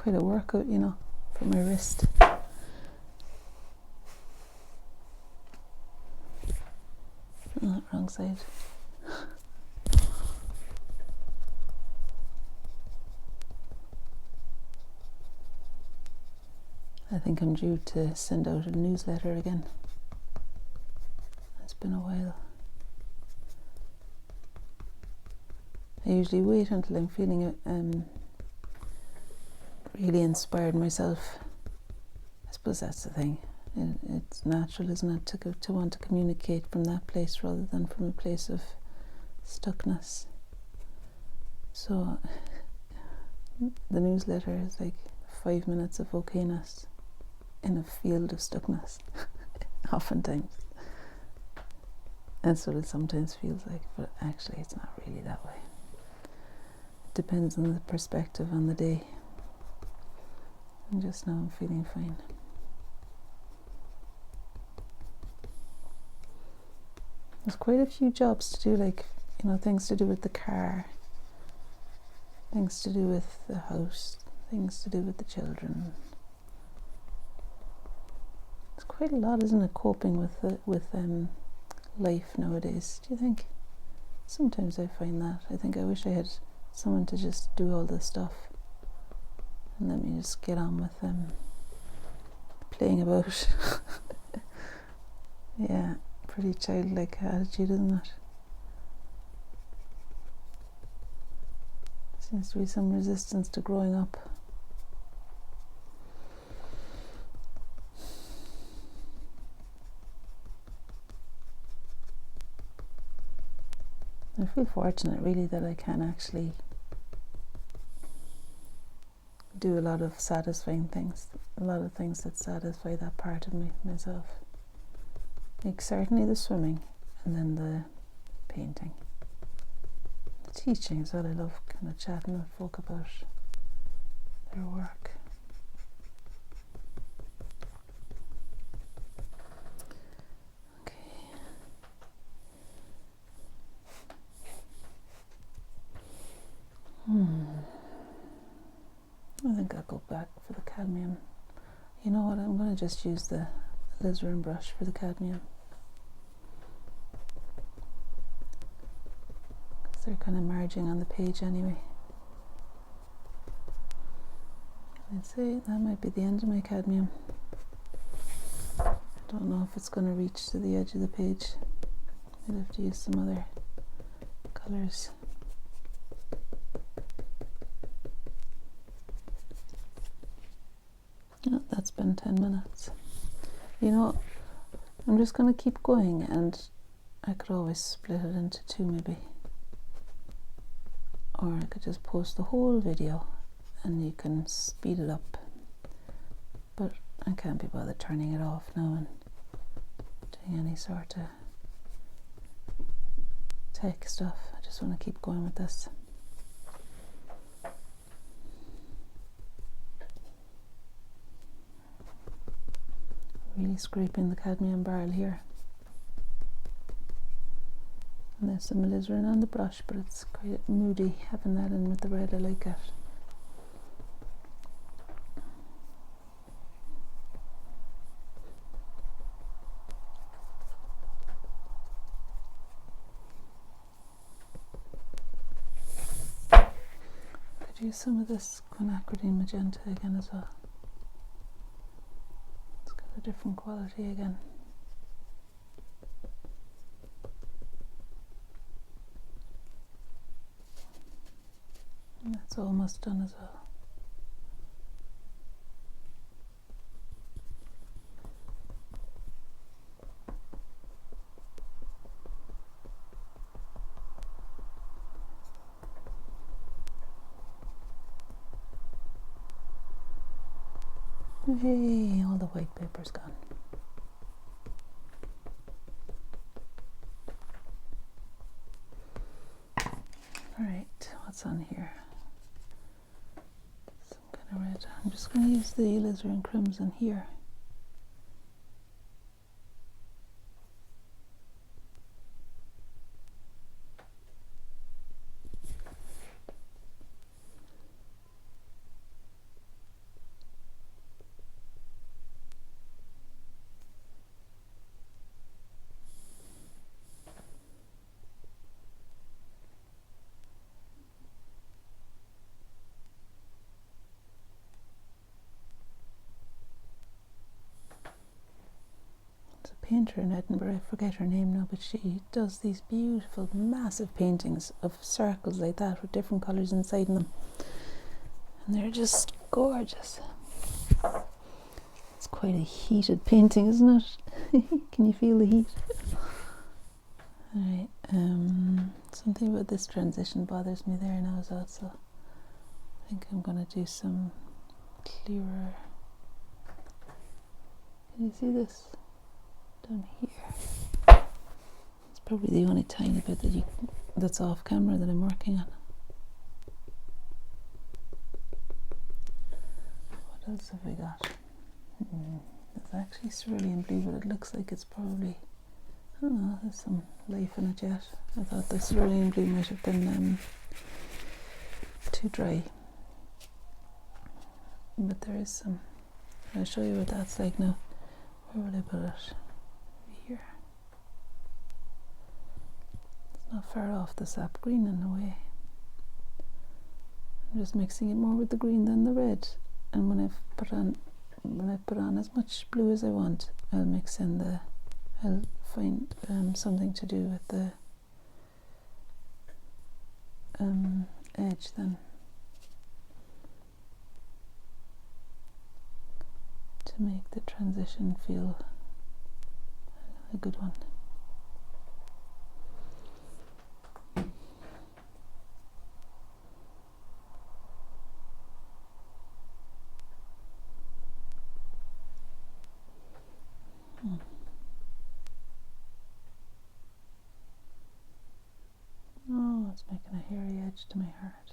quite a workout, you know, for my wrist. Oh, wrong side. I think I'm due to send out a newsletter again. It's been a while. I usually wait until I'm feeling really inspired myself. I suppose that's the thing. It's natural, isn't it, to want to communicate from that place rather than from a place of stuckness. So the newsletter is like 5 minutes of okayness in a field of stuckness, oftentimes. That's what it sometimes feels like, but actually it's not really that way. It depends on the perspective on the day. And just now I'm feeling fine. There's quite a few jobs to do, like, you know, things to do with the car, things to do with the house, things to do with the children. It's quite a lot, isn't it, coping with life nowadays, do you think? Sometimes I find that. I think I wish I had someone to just do all this stuff and let me just get on with playing about. Yeah, pretty childlike attitude, isn't it? Seems to be some resistance to growing up. I feel fortunate really that I can actually do a lot of satisfying things, a lot of things that satisfy that part of myself. Like certainly the swimming, and then the painting. The teaching is what I love, kind of chatting with folk about their work. I think I'll go back for the cadmium. You know what, I'm going to just use the alizarin brush for the cadmium. Because they're kind of merging on the page anyway. I'd say that might be the end of my cadmium. I don't know if it's going to reach to the edge of the page. I'd have to use some other colours. Oh, that's been 10 minutes. You know, I'm just going to keep going, and I could always split it into two maybe. Or I could just post the whole video and you can speed it up. But I can't be bothered turning it off now and doing any sort of tech stuff. I just want to keep going with this. Really scraping the cadmium barrel here. And there's some alizarin on the brush, but it's quite moody having that in with the red. I like it. Could use some of this quinacridine magenta again as well. It's got a different quality again. And that's almost done as well. Hey, all the white paper's gone. Alright, what's on here? Some kind of red. I'm just going to use the alizarin crimson here. painter in Edinburgh, I forget her name now, but she does these beautiful, massive paintings of circles like that with different colours inside them. And they're just gorgeous. It's quite a heated painting, isn't it? Can you feel the heat? Alright, something about this transition bothers me there now as well, so I think I'm going to do some clearer. Can you see this down here? It's probably the only tiny bit that's off camera that I'm working on. What else have we got? It's actually cerulean blue, but it looks like it's probably, I don't know, there's some life in it yet. I thought the cerulean blue might have been too dry, but there is some. I'll show you what that's like now. Where would I put it? Here. It's not far off the sap green in a way. I'm just mixing it more with the green than the red, and when I've put on as much blue as I want, I'll mix in I'll find something to do with the edge then, to make the transition feel a good one. Oh, it's making a hairy edge to my heart.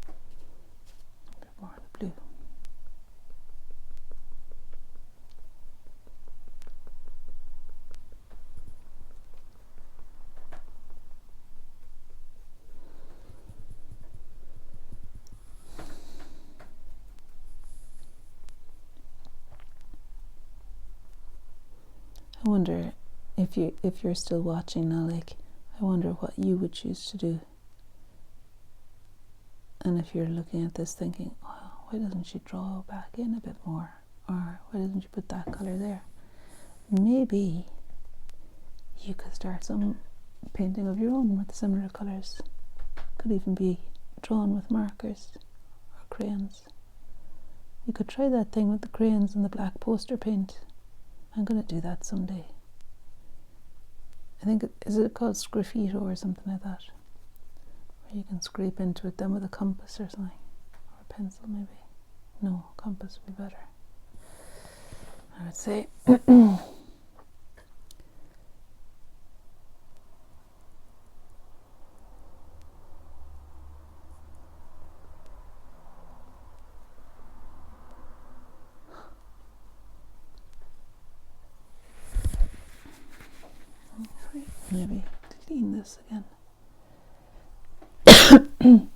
A bit more of the blue. I wonder if you're still watching now, like, I wonder what you would choose to do. And if you're looking at this thinking, oh, why doesn't she draw back in a bit more? Or why doesn't she put that colour there? Maybe you could start some painting of your own with similar colours. Could even be drawn with markers or crayons. You could try that thing with the crayons and the black poster paint. I'm going to do that someday. I think, is it called Sgraffito or something like that? Where you can scrape into it then with a compass or something. Or a pencil maybe. No, compass would be better, I would say. Maybe clean this again. Oh,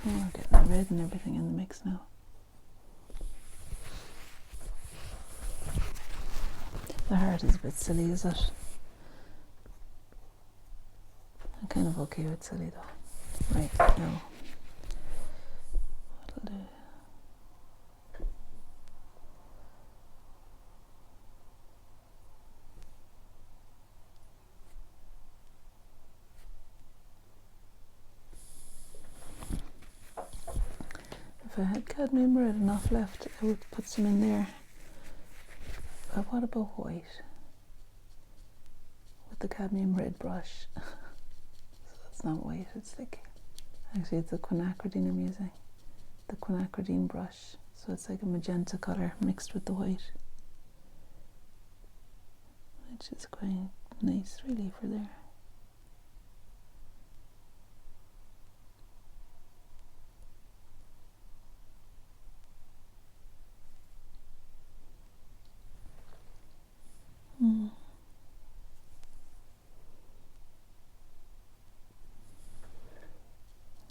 we're getting the red and everything in the mix now. The heart is a bit silly, is it? I'm kind of okay with silly though. Right, now. What'll do? If I had cadmium red enough left, I would put some in there. But what about white? With the cadmium red brush. So it's not white, it's like, actually it's the quinacridine I'm using. The quinacridine brush. So it's like a magenta colour mixed with the white. Which is quite nice really for there.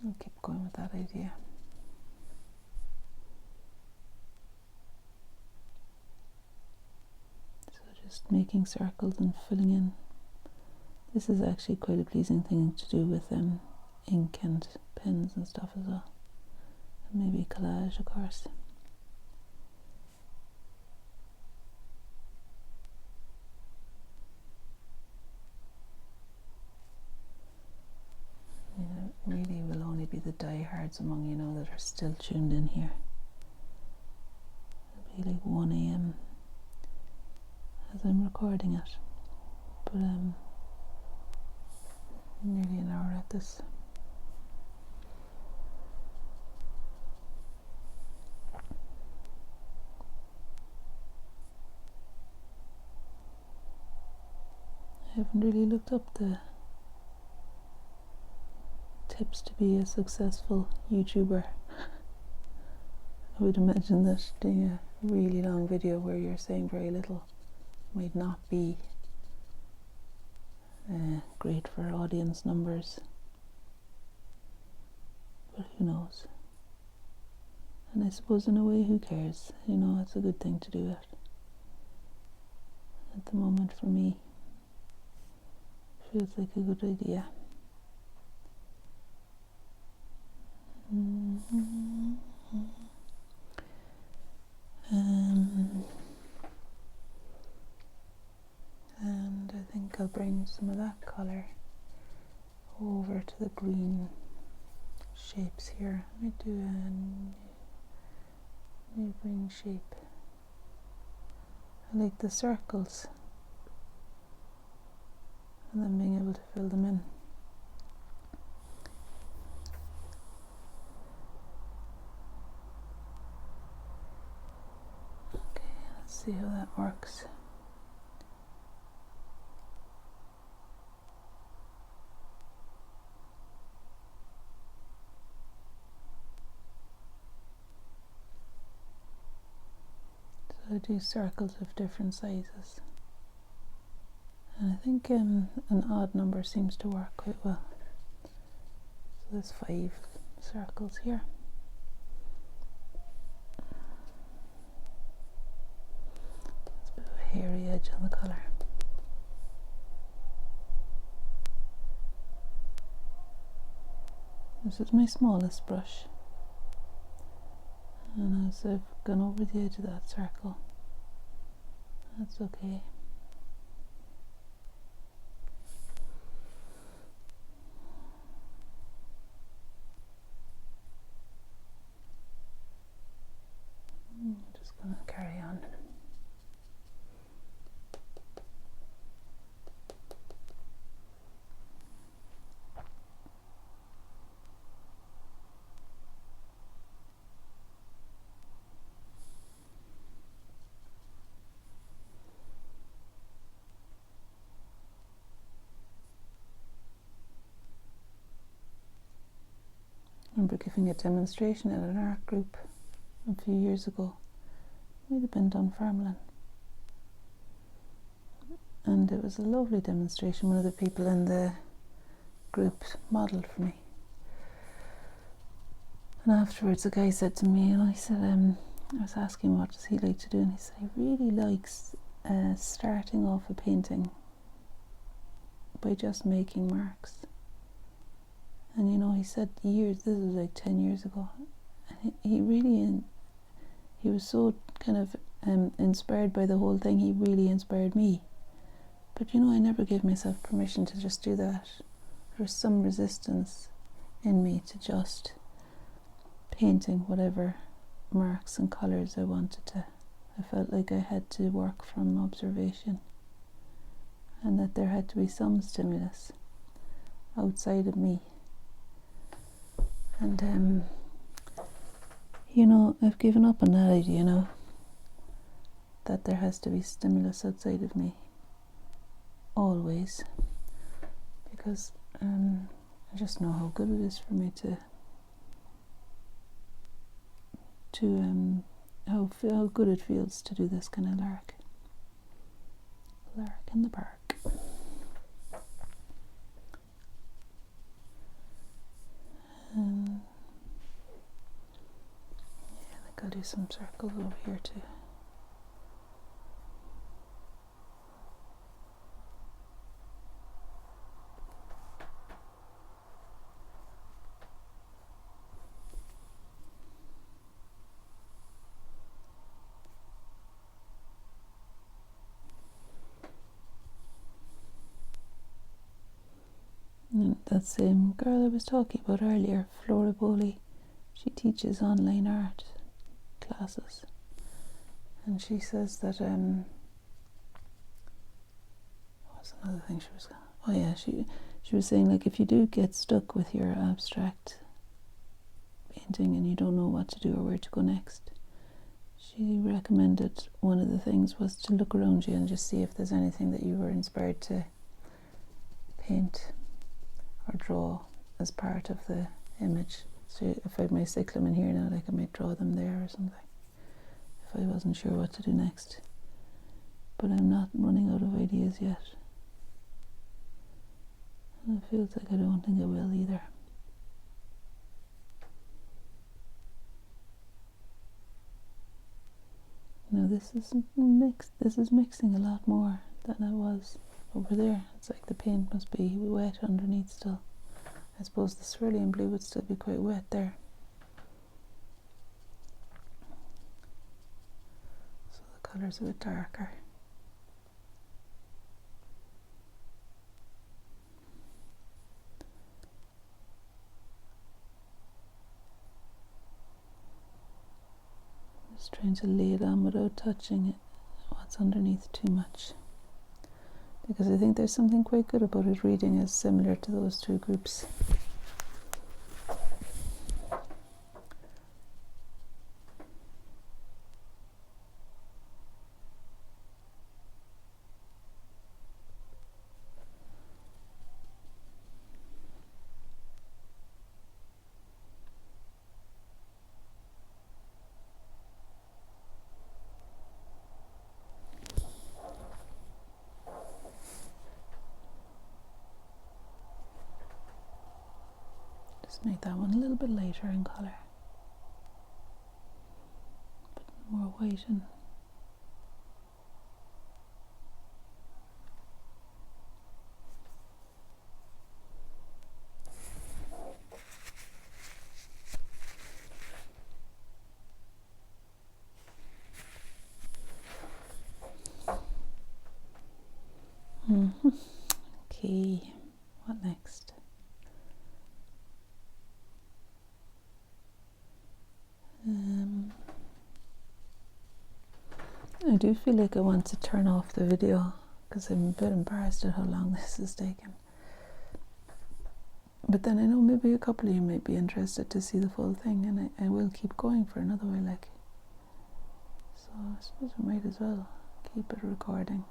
I'll keep going with that idea. So just making circles and filling in This is actually quite a pleasing thing to do with ink and pens and stuff as well. And maybe collage, of course. Really will only be the diehards among you know that are still tuned in here. It'll be like 1 a.m. as I'm recording it, but nearly an hour at this. I haven't really looked up the tips to be a successful YouTuber. I would imagine that doing a really long video where you're saying very little might not be great for audience numbers, but who knows. And I suppose in a way, who cares? You know, it's a good thing to do it. At the moment for me, feels like a good idea. And I think I'll bring some of that colour over to the green shapes here. Let me do a new green shape. I like the circles and then being able to fill them in. Okay, let's see how that works. So I do circles of different sizes. And I think an odd number seems to work quite well. So there's 5 circles here. There's a bit of a hairy edge on the colour. This is my smallest brush. And as I've gone over the edge of that circle, that's okay. I'm just going to carry on. I remember giving a demonstration at an art group a few years ago. It might have been Dunfermline. And it was a lovely demonstration. One of the people in the group modelled for me. And afterwards the guy said to me, and I said, I was asking what does he like to do, and he said he really likes starting off a painting by just making marks. And you know, he said this was like 10 years ago, and he really, he was so kind of inspired by the whole thing. He really inspired me. But you know, I never gave myself permission to just do that. There was some resistance in me to just painting whatever marks and colours I wanted to. I felt like I had to work from observation, and that there had to be some stimulus outside of me. And you know, I've given up on that idea now, that there has to be stimulus outside of me always, because I just know how good it is for me to how good it feels to do this kind of lark in the park. Yeah, I think I'll do some circles over here too. And that same girl I was talking about earlier, Flora Bowley, she teaches online art classes, and she says that what's another thing she was, oh yeah, she was saying, like, if you do get stuck with your abstract painting and you don't know what to do or where to go next, she recommended one of the things was to look around you and just see if there's anything that you were inspired to paint or draw as part of the image. So if I have my cyclamen here now, like, I might draw them there or something if I wasn't sure what to do next. But I'm not running out of ideas yet. And it feels like I don't think I will either. Now this is mixed. This is mixing a lot more than it was over there. It's like the paint must be wet underneath still. I suppose the cerulean blue would still be quite wet there. So the colour's a bit darker. Just trying to lay it on without touching it, what's underneath too much. Because I think there's something quite good about it reading as similar to those two groups. Just make that one a little bit lighter in colour. A bit more white in. Okay, what next? I do feel like I want to turn off the video because I'm a bit embarrassed at how long this is taking. But then I know maybe a couple of you might be interested to see the full thing, and I will keep going for another while, like. So I suppose I might as well keep it recording.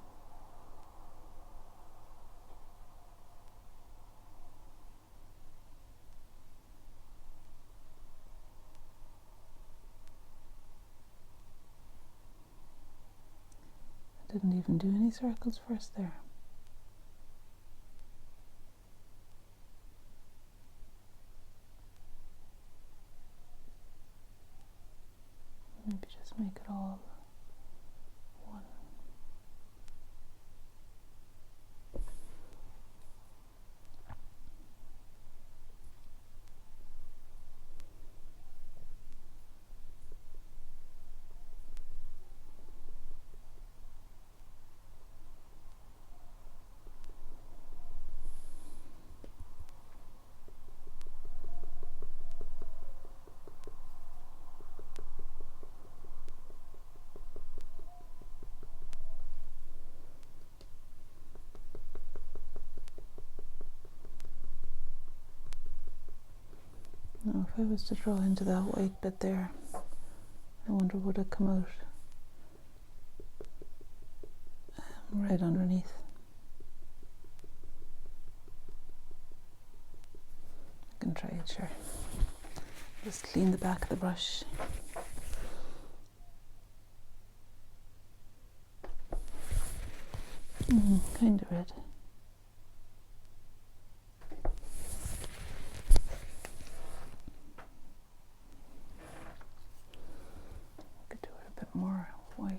I didn't even do any circles first there. Maybe just make it all one. Now if I was to draw into that white bit there, I wonder would it come out right underneath. I can try it, sure. Just clean the back of the brush. Kind of red. Could do it a bit more white.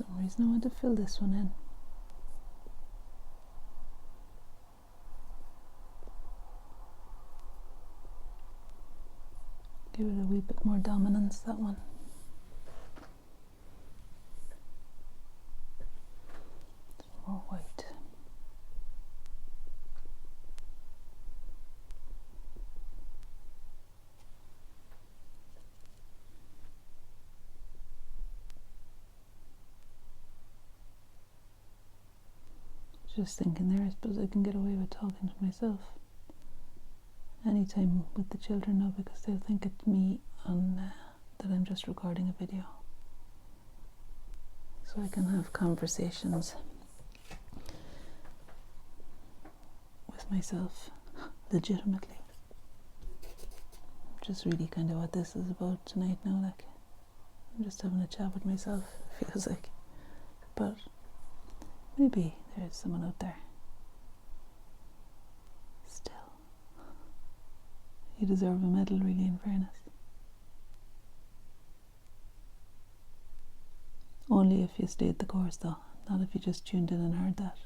For some reason I want to fill this one in. Give it a wee bit more dominance, that one. Some more white. Just thinking there, I suppose I can get away with talking to myself anytime with the children now, because they'll think it's me and that I'm just recording a video. So I can have conversations with myself legitimately. Which is really kind of what this is about tonight now, like I'm just having a chat with myself, it feels like. But maybe there's someone out there. Still. You deserve a medal, really, in fairness. Only if you stayed the course, though. Not if you just tuned in and heard that.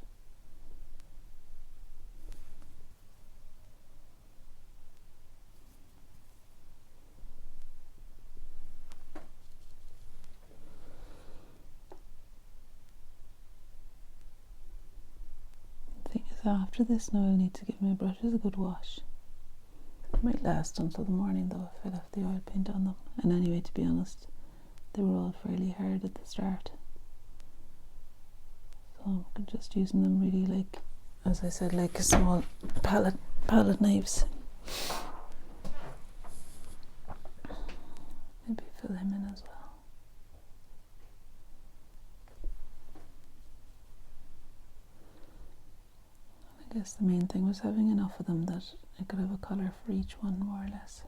The thing is, after this now I'll need to give my brushes a good wash. It might last until the morning though if I left the oil paint on them. And anyway, to be honest, they were all fairly hard at the start. So I'm just using them really, like, as I said, like a small palette knives. Maybe fill him in as well. I guess the main thing was having enough of them that I could have a colour for each one, more or less.